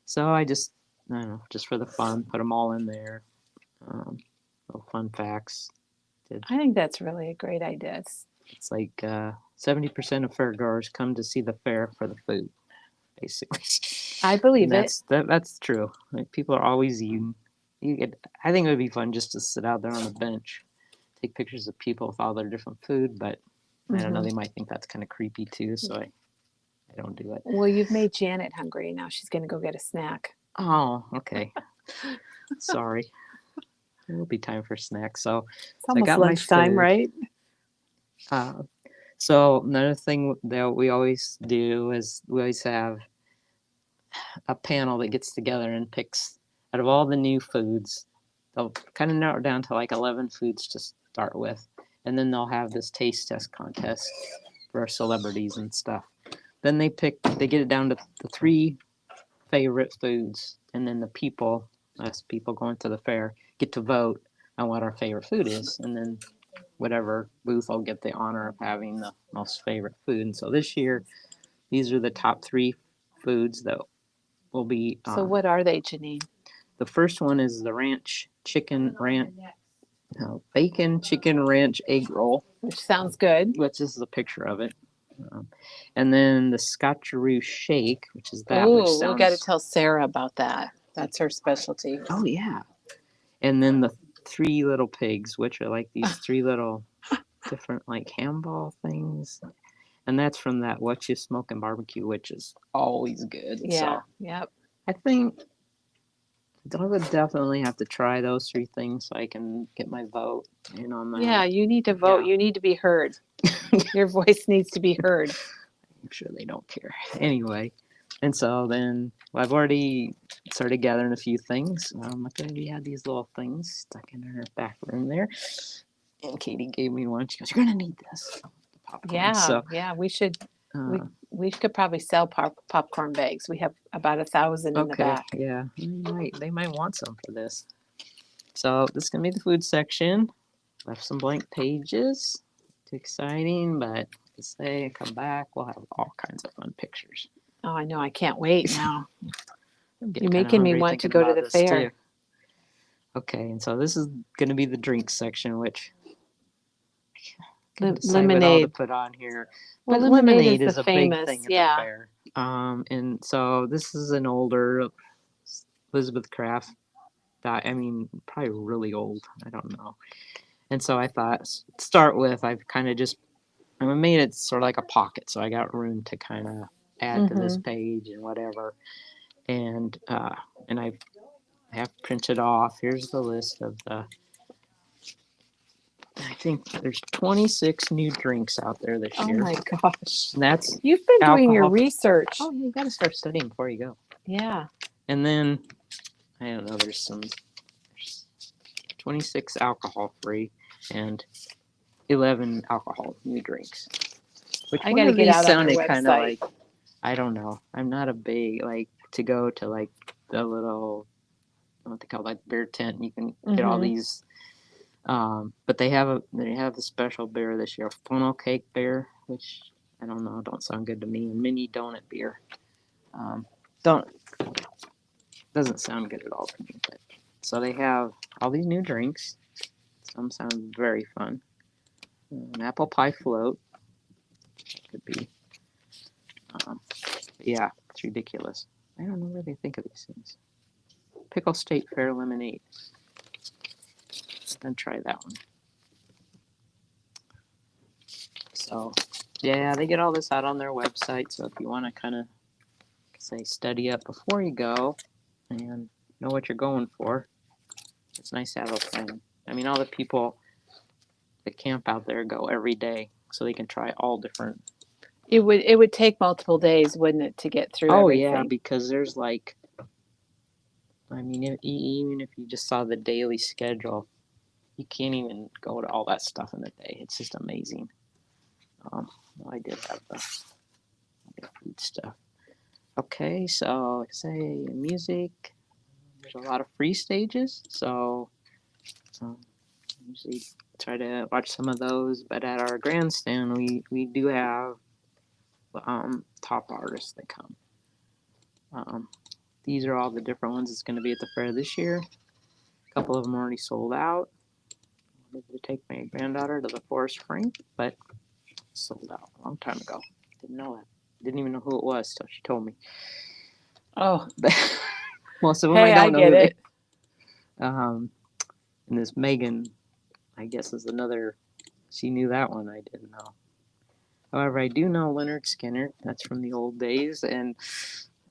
So I don't know, just for the fun, put them all in there. Little fun facts. I think that's really a great idea. It's like 70% of fairgoers come to see the fair for the food, basically. I believe And it. that's true. Like, people are always eating. I think it would be fun just to sit out there on the bench, take pictures of people with all their different food, but I don't know, they might think that's kind of creepy too, so I don't do it. Well, you've made Janet hungry. Now she's going to go get a snack. Oh, okay. Sorry. It will be time for snacks. So It's almost got my lunchtime, food. right? So another thing that we always do is we always have a panel that gets together and picks out of all the new foods. They'll kind of narrow it down to like 11 foods to start with, and then they'll have this taste test contest for our celebrities and stuff. Then they get it down to the 3 favorite foods, and then us people going to the fair, get to vote on what our favorite food is, and then whatever booth will get the honor of having the most favorite food. And so this year, these are the top 3 foods that will be. So what are they, Janine? The first one is the bacon chicken ranch egg roll, Which sounds good. which is a picture of it. And then the Scotcheroo shake, which is that. Oh, we got to tell Sarah about that. That's her specialty. Oh yeah. And then the 3 little pigs, which are like these 3 little different like handball things. And that's from that What You Smoking Barbecue, which is always good. Yeah. So Yep. I think I would definitely have to try those 3 things so I can get my vote in on that. Yeah, you need to vote. Yeah. You need to be heard. Your voice needs to be heard. I'm sure they don't care. Anyway, and so then I've already started gathering a few things. We had these little things stuck in our back room there. And Katie gave me one. She goes, "You're going to need this." Popcorn. Yeah. So, Yeah. We should. uh, We could probably sell popcorn bags. We have about 1,000 in the okay. back. Yeah. They might want some for this. So this is going to be the food section. Left some blank pages. Too exciting, but to say come back, we'll have all kinds of fun pictures. Oh, I know. I can't wait now. I'm getting You're kinda making me hungry want to thinking go to about the this, fair. too. Okay, and so this is going to be the drinks section, which I couldn't decide what all to Lemonade. put on here. Well, But lemonade lemonade is is the a famous, big thing at yeah. the fair. And so this is an older Elizabeth Craft. Probably really old. I don't know. And so I thought, to start with, I made it sort of like a pocket, so I got room to kind of add to this page and whatever. And I have printed off. Here's the list of I think there's 26 new drinks out there this Oh year. my gosh. And that's You've been doing your alcohol. research. Oh, you got to start studying before you go. Yeah. And then I don't know. There's 26 alcohol free and 11 alcohol new drinks. Which I one gotta of get these out on sounded their kind of website. like, I don't know. I'm not a big to go to like the little, what they call, like beer tent. You can get all these. But they have the special beer this year, funnel cake beer, which I don't know, don't sound good to me, and mini donut beer. Doesn't sound good at all to me. But, so they have all these new drinks. Some sound very fun. An apple pie float. Could be. Yeah, it's ridiculous. I don't know where they think of these things. Pickle State Fair lemonade. and try that one. So, yeah, they get all this out on their website. So if you want to kind of say study up before you go and know what you're going for, it's nice to have a plan. I mean, all the people that camp out there go every day, so they can try all different. It would take multiple days, wouldn't it, to get through everything? Yeah, because there's like, I mean, even if you just saw the daily schedule, you can't even go to all that stuff in a day. It's just amazing. I did have the food stuff. Okay, so say music. There's a lot of free stages, so usually try to watch some of those. But at our grandstand, we do have top artists that come. These are all the different ones that's going to be at the fair this year. A couple of them already sold out. I wanted to take my granddaughter to the Forest Frank, but sold out a long time ago. Didn't know it. Didn't even know who it was till she told me. Oh, Most of them hey, I don't I know. get it. And this Megan, I guess, is another. She knew that one. I didn't know. However, I do know Leonard Skinner. That's from the old days, and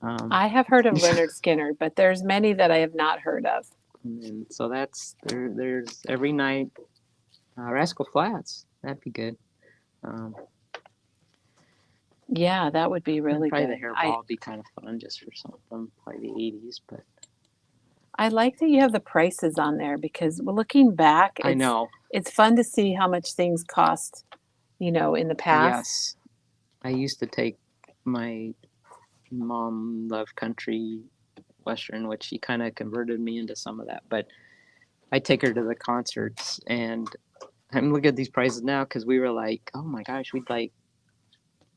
I have heard of Leonard Skinner, but there's many that I have not heard of. And so that's there. There's every night. Rascal Flatts. That'd be good. Yeah, that would be really probably good. the hairball would be kind of fun just for some of them, probably the 80s. But I like that you have the prices on there because looking back, I know. It's fun to see how much things cost, in the past. Yes. I used to take my mom loved country western, which she kind of converted me into some of that. But I take her to the concerts, and I'm looking at these prices now because we were like, oh my gosh,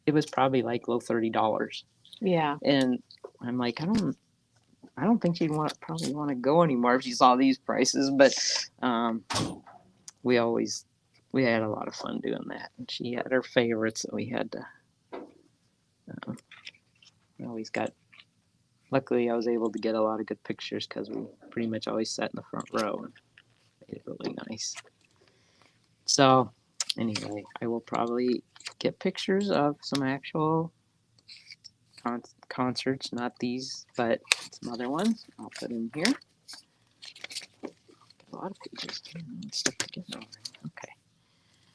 it was probably like low $30. Yeah. And I'm like, I don't think she'd probably want to go anymore if she saw these prices. But we had a lot of fun doing that. And she had her favorites that we had to. We always got. Luckily, I was able to get a lot of good pictures because we pretty much always sat in the front row and made it really nice. So, anyway, I will probably get pictures of some actual concerts, not these, but some other ones. I'll put in here. A lot of pages. Stuff to get over. Okay.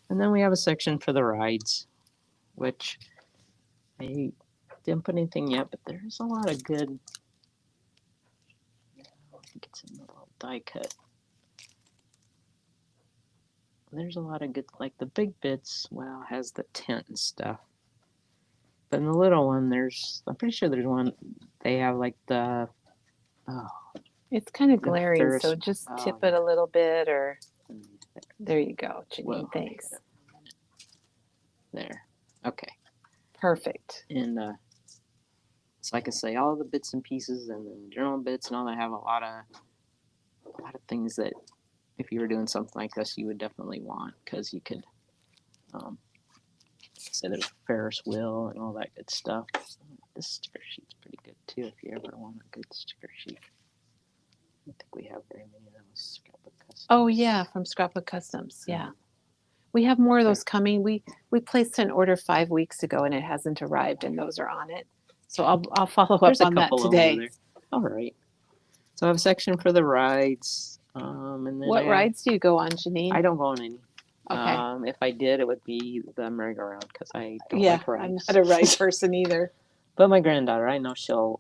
And then we have a section for the rides, which I didn't put anything yet, but there's a lot of good. I think it's in the little die cut. There's a lot of good, like the big bits, has the tent and stuff. But in the little one, I'm pretty sure there's one, they have like it's kind of glaring, Ferris. so just tip it a little bit, or there you go, Janene. Whoa. Thanks. There. Okay. Perfect. And so I can say all the bits and pieces and the journal bits and all that have a lot of things that if you were doing something like this, you would definitely want, because you could say there's a Ferris wheel and all that good stuff. This sticker sheet's pretty good too if you ever want a good sticker sheet. I don't think we have very many of those Scrapbook Customs. Oh yeah, from Scrapbook Customs. Yeah. We have more of those coming. We placed an order 5 weeks ago and it hasn't arrived, and those are on it. So I'll follow up on that today. All right. So I have a section for the rides. And then what rides do you go on, Janene? I don't go on any. Okay. If I did, it would be the merry-go-round because I don't like rides. I'm not a ride person either. But my granddaughter, I know she'll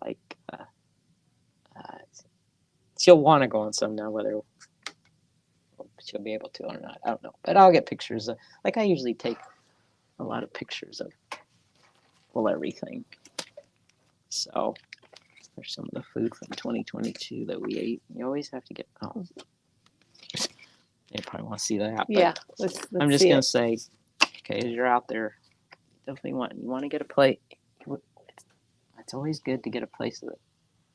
she'll want to go on some now, whether she'll be able to or not. I don't know. But I'll get pictures. I usually take a lot of pictures of everything. So there's some of the food from 2022 that we ate. You always have to get. Oh, they probably want to see that. Yeah, let's I'm just gonna say, okay, as you're out there, definitely you want to get a plate. It's always good to get a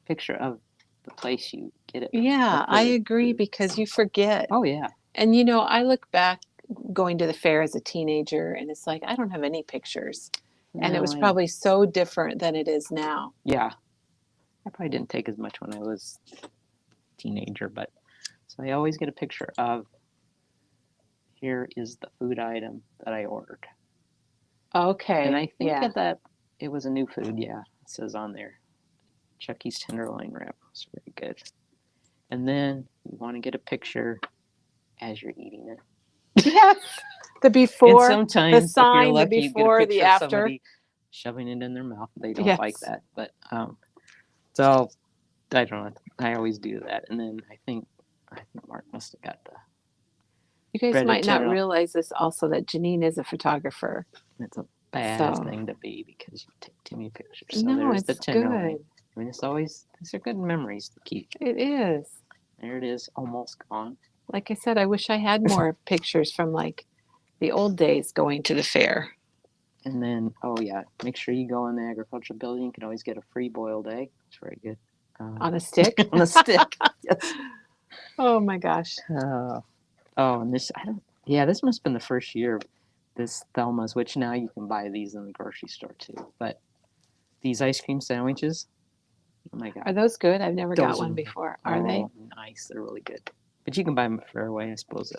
picture of the place you get it. Yeah, I agree, because you forget. Oh yeah. And I look back going to the fair as a teenager, and it's like I don't have any pictures. And it was probably so different than it is now. Yeah. I probably didn't take as much when I was a teenager, but so I always get a picture of here is the food item that I ordered. Okay. And I think yeah. that it was a new food. Yeah, it says on there. Chucky's tenderloin wrap. It's very good. And then you want to get a picture as you're eating it. Yes. The And before, sometimes, the if you're sign, the lucky, you get a before, picture the of after. somebody shoving it in their mouth. They don't Yes. like that. But so I don't know. I always do that. And then I think Mark must have got the You guys breaded might not tenderloin. realize this also that Janene is a photographer. It's a bad So- thing to be because you take too many pictures. So No, there's it's the tenderloin. good. I mean, these are good memories to keep. It is. There it is, almost gone. Like I said, I wish I had more pictures from like the old days going to the fair. And then, oh yeah, make sure you go in the agricultural building. You can always get a free boiled egg. It's very good. On a stick? On a stick. Yes. Oh my gosh. And this, this must have been the first year of this Thelma's, which now you can buy these in the grocery store too. But these ice cream sandwiches, oh my God. Are those good? I've never got Those one are- Before. Are they? Oh, nice. They're really good. But you can buy them at Fairway, I suppose.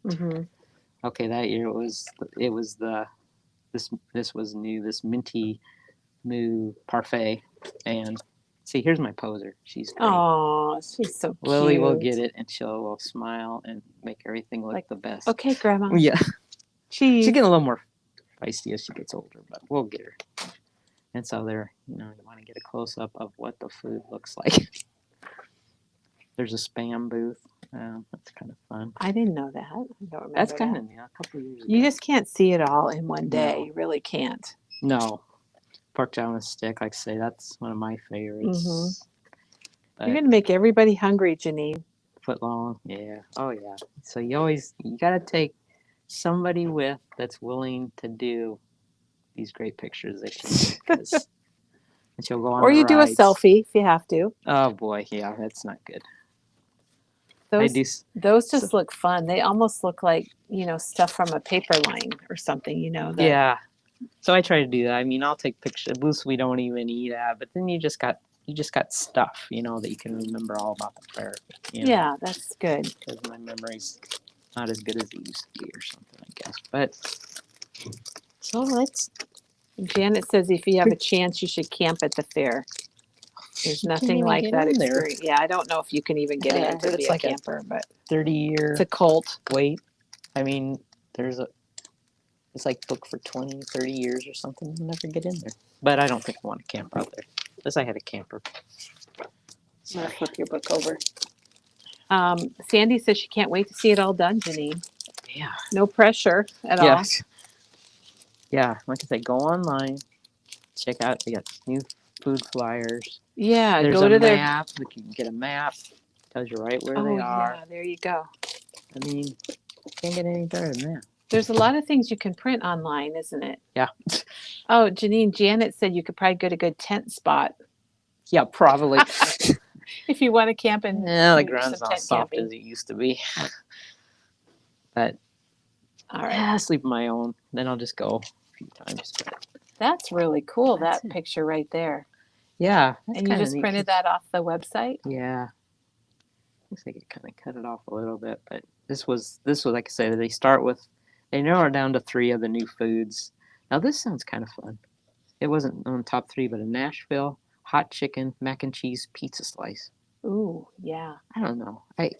Mm-hmm. Okay, that year this was new, this minty moo parfait. And see, here's my poser. She's great. Oh, she's so cute. Lily will get it and will smile and make everything look Like, the best. Okay, Grandma. Yeah. Cheese. She's getting a little more feisty as she gets older, but we'll get her. And so there, you want to get a close up of what the food looks like. There's a Spam booth. That's kind of fun. I didn't know that. I don't remember That's that. kind of new. A couple of years ago. You just can't see it all in one day. No. You really can't. No. Pork chow on a stick, like I say, that's one of my favorites. But You're gonna make everybody hungry, Janene. foot long, yeah. Oh yeah. So you gotta take somebody with that's willing to do these great pictures that you take, 'cause- and she'll go on Or the you do a rides. selfie if you have to. Oh boy, yeah, that's not good. Those just look fun. They almost look like, stuff from a paper line or something, Yeah. So I try to do that. I mean, I'll take pictures. Booths we don't even eat at, but then you just got stuff, that you can remember all about the fair. Yeah, that's good. Because my memory's not as good as it used to be, or something, I guess. But so let's. Janet says if you have a chance, you should camp at the fair. There's You can't nothing even like get that in there. experience. Yeah, I don't know if you can even get Yeah, in to it's be like a a- camper, but 30-year it's a cult. wait. I mean, it's like booked for 20, 30 years or something. You'll never get in there. But I don't think I want to camp out there. Unless I had a camper. I'm Sorry. gonna flip your book over. Sandy says she can't wait to see it all done, Janene. Yeah. No pressure at all. Yes. Yeah, like I said, go online, check out. They got new food flyers. Yeah, There's go a to their. map. You can get a map. Tells you right where Oh they are. yeah, there you go. I mean, can't get any better than that. There's a lot of things you can print online, isn't it? Yeah. Oh, Janene, Janet said you could probably get a good tent spot Yeah, probably. if you want to camp and Yeah, the do ground's some not tent soft camping. as it used to be. But All right, I sleep on my own. Then I'll just go a few times. But that's really cool. That's That it. picture right there. yeah, that's And you kinda just neat. printed that off the website? Yeah. Looks like it kind of cut it off a little bit, but this was like I said. They narrow it down to 3 of the new foods. Now this sounds kind of fun. It wasn't on top 3, but a Nashville hot chicken mac and cheese pizza slice. Ooh, yeah. I don't know. I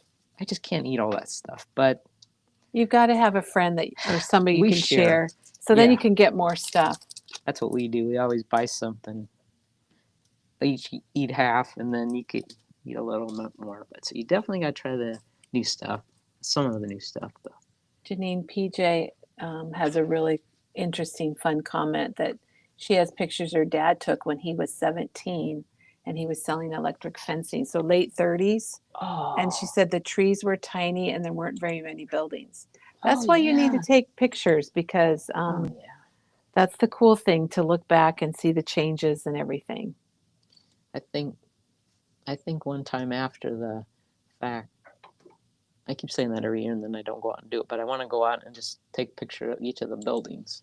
just can't eat all that stuff. But You've got to have a friend or somebody you We can share. share. So then Yeah. you can get more stuff. that's what we do. We always buy something. Each eat half, and then you could eat a little bit more. But so you definitely got to try the new stuff. Some of the new stuff, though. Janene, PJ has a really interesting, fun comment that she has pictures her dad took when he was 17 and he was selling electric fencing. So late 30s. Oh. And she said the trees were tiny and there weren't very many buildings. That's Oh, why you need to yeah. take pictures because Oh, yeah. that's the cool thing to look back and see the changes and everything. I think one time after the fact, I keep saying that every year and then I don't go out and do it, but I want to go out and just take a picture of each of the buildings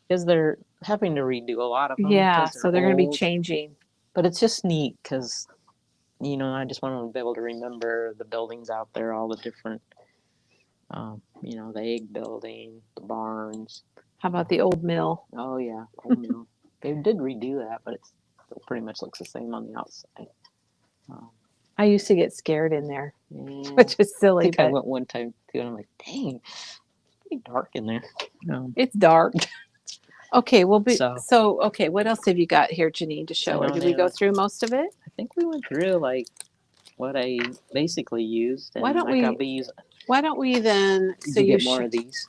because they're having to redo a lot of them. Yeah, 'cause so they're going to be old. changing. But it's just neat because, I just want to be able to remember the buildings out there, all the different, You know, the egg building, the barns. How about the old mill? Oh yeah, old mill. They did redo that, but it still pretty much looks the same on the outside. Um, I used to get scared in there, yeah, which is I silly, think I but went one time too, and I'm like, dang, it's pretty dark in there. it's dark. Okay, well, So okay, what else have you got here, Janine, to show her? Did we go Nana, through most of it? I think we went through like what I basically used, Why and don't like I'll we? be using. Why don't we then? Did So you you get more of these?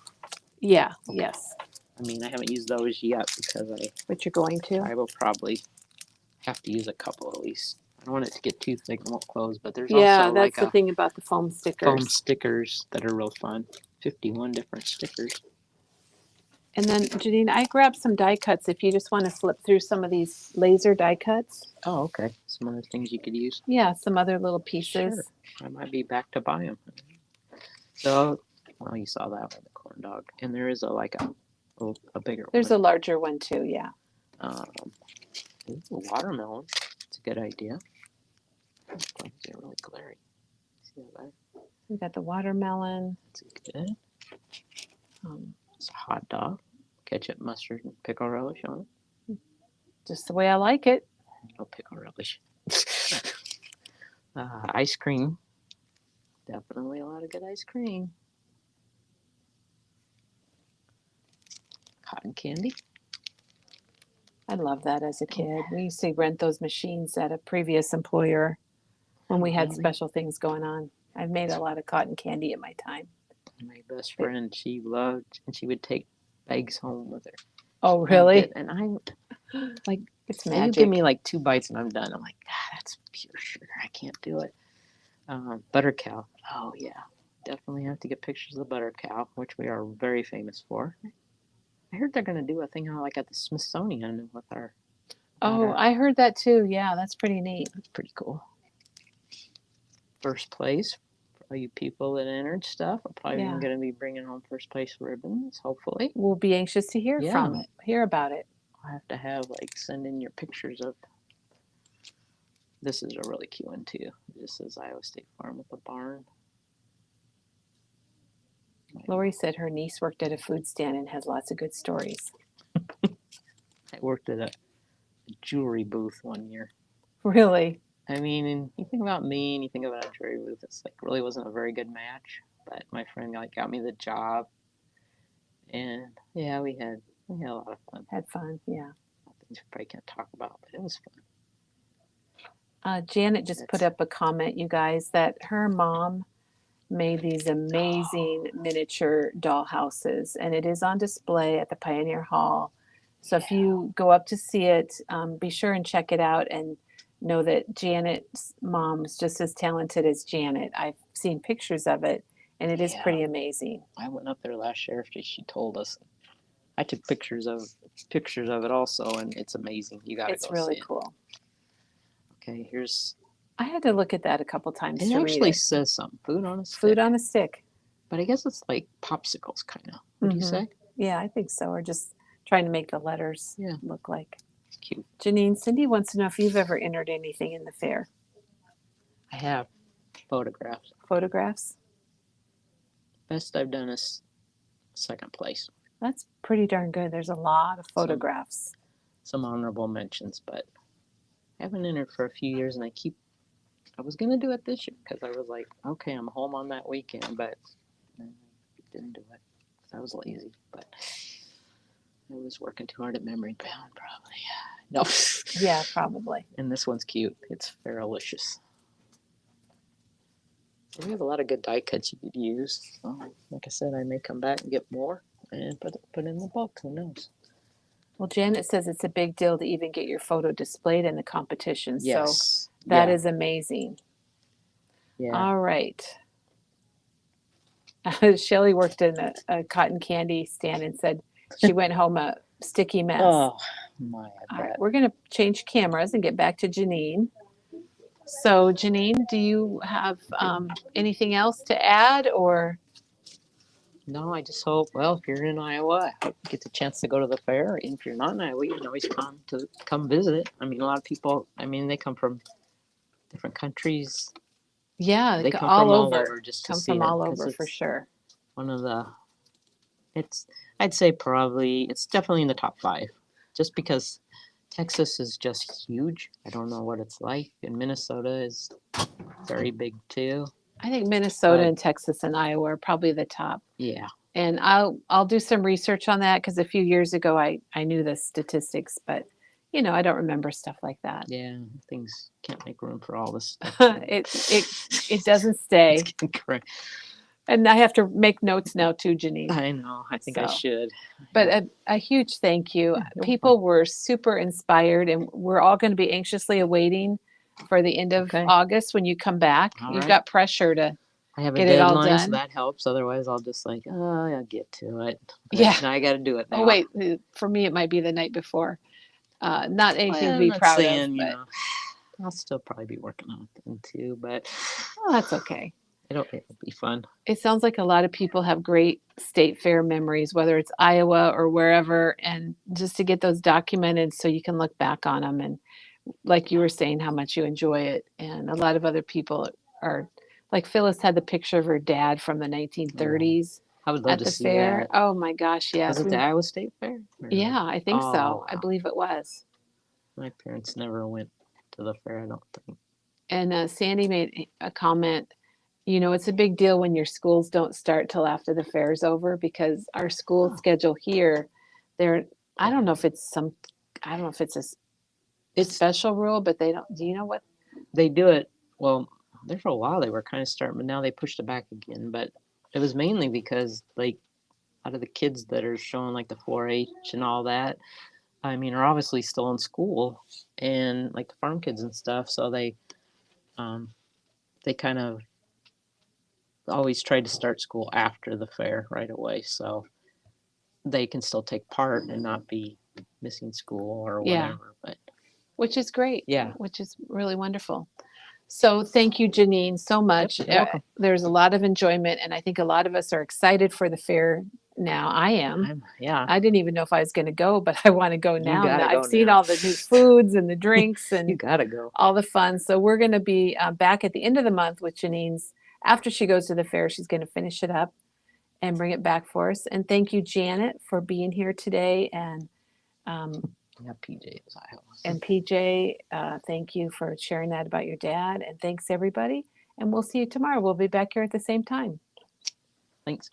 Yeah. Yes. I mean, I haven't used those yet because But you're going to. I will probably have to use a couple at least. I don't want it to get too thick and won't close, but there's Yeah, also that's like the a thing about the foam stickers. foam stickers that are real fun. 51 different stickers. And then, Janine, I grabbed some die cuts if you just want to flip through some of these laser die cuts. Oh, okay. Some other things you could use. Yeah, some other little pieces. Sure. I might be back to buy them. So, well, you saw that with the corn dog, and there is a bigger There's one. a larger one too. Yeah. Ooh, watermelon. It's a good idea. They're really glary. See that? We got the watermelon. That's good. It's a hot dog. Ketchup, mustard, and pickle relish on it. Just the way I like it. No pickle relish. Ice cream. Definitely a lot of good ice cream. Cotton candy. I love that as a kid. We used to rent those machines at a previous employer when we had Really? special things going on. I've made a lot of cotton candy in my time. My best friend, she loved, and she would take bags home with her. Oh, really? And I like, It's you magic. give me like 2 bites and I'm done. I'm like, God, that's pure sugar. I can't do it. Butter cow. Oh yeah, definitely have to get pictures of the butter cow, which we are very famous for. I heard they're gonna do a thing like at the Smithsonian with our. Oh, I heard that too. Yeah, that's pretty neat. That's pretty cool. First place for all you people that entered stuff. We're probably Yeah. going to be bringing home first place ribbons, hopefully. We'll be anxious to hear from Yeah. it, hear about it. I'll have to have like send in your pictures of. This is a really cute one too. This is Iowa State Farm with the barn. Lori said her niece worked at a food stand and has lots of good stories. I worked at a jewelry booth one year. Really? I mean, and you think about me and you think about a jewelry booth, it's like really wasn't a very good match. But my friend like got me the job, and yeah, we had a lot of fun. Had fun, yeah. Things we probably can't talk about, but it was fun. Janet just put up a comment, you guys, that her mom made these amazing miniature doll houses, and it is on display at the Pioneer Hall. So if you go up to see it, be sure and check it out and know that Janet's mom's just as talented as Janet. I've seen pictures of it, and it is pretty amazing. I went up there last year after she told us. I took pictures of it also, and it's amazing. You gotta It's go really see it. cool. Okay, here's. I had to look at that a couple times It to actually read it. says something. Food on a stick. Food on a stick. But I guess it's like popsicles, kind of. Would you say? Yeah, I think so. Or just trying to make the letters look like. It's cute. Janine, Cindy wants to know if you've ever entered anything in the fair. I have photographs. Photographs? Best I've done is second place. That's pretty darn good. There's a lot of photographs. Some honorable mentions, but I haven't entered for a few years, and I was gonna do it this year because I was like, okay, I'm home on that weekend, but I didn't do it because I was lazy. But I was working too hard at Memory Bound, probably. No. Yeah, probably. And this one's cute. It's Feralicious. We have a lot of good die cuts you could use. Like I said, I may come back and get more and put in the book. Who knows? Well, Janet says it's a big deal to even get your photo displayed in the competition. Yes. So that is amazing. Yeah. All right. Shelly worked in a cotton candy stand and said she went home a sticky mess. Oh, my. All right, we're going to change cameras and get back to Janine. So, Janine, do you have anything else to add, or? No, I just hope, well, if you're in Iowa, I hope you get the chance to go to the fair. And if you're not in Iowa, you can always come visit. I mean, a lot of people, they come from different countries. Yeah, They come all from over. all over just to Come see from it, all 'cause over for sure. one of the. It's I'd say probably it's definitely in the top 5, just because Texas is just huge. I don't know what it's like, and Minnesota is very big too. I think Minnesota But- and Texas and Iowa are probably the top. Yeah, And I'll do some research on that because a few years ago I knew the statistics, but I don't remember stuff like that. yeah, things can't make room for all this stuff. It doesn't stay. It's getting correct. And I have to make notes now too, Janine. I know. I think I So, should. But a huge thank you. Yeah, no People were super inspired, and we're all going to be anxiously awaiting for the end of Okay. August when you come back. All You've right. got pressure to. I have a Get it all deadline, so done. that helps. Otherwise, I'll just like, oh, I'll get to it. But Yeah. now I got to do it now. Oh wait, for me it might be the night before. Not anything Well, to I'm be not proud saying, of, you but know, I'll still probably be working on it then too, but that's okay. it'll be fun. It sounds like a lot of people have great state fair memories, whether it's Iowa or wherever, and just to get those documented so you can look back on them. And like you were saying, how much you enjoy it. And a lot of other people are, like Phyllis had the picture of her dad from the 1930s I would love at to the see fair. that. Oh my gosh, yes. Was it the Iowa State Fair? Or- Yeah, I think Oh, so. I wow. believe it was. My parents never went to the fair, I don't think. And Sandy made a comment. It's a big deal when your schools don't start till after the fair's over because our school Oh. schedule here, I don't know if it's a It's special rule, but they don't. Do you know what? they do it well. There for a while they were kind of starting, but now they pushed it back again. But it was mainly because like out of the kids that are showing like the 4-H and all that, I mean, are obviously still in school and like the farm kids and stuff. So they kind of always tried to start school after the fair right away, so they can still take part and not be missing school or Yeah. whatever. But Which is great. yeah, Which is really wonderful. So thank you, Janine, so much. Yep, you're welcome. There's a lot of enjoyment, and I think a lot of us are excited for the fair now. I am. yeah. I didn't even know if I was going to go, but I want to go now. gotta I've go seen now. all the new foods and the drinks and You gotta go. all the fun. So we're going to be back at the end of the month with Janine's. After she goes to the fair, she's going to finish it up and bring it back for us. And thank you, Janet, for being here today. And Yeah, PJ was Iowa. PJ, thank you for sharing that about your dad. And thanks, everybody. And we'll see you tomorrow. We'll be back here at the same time. Thanks.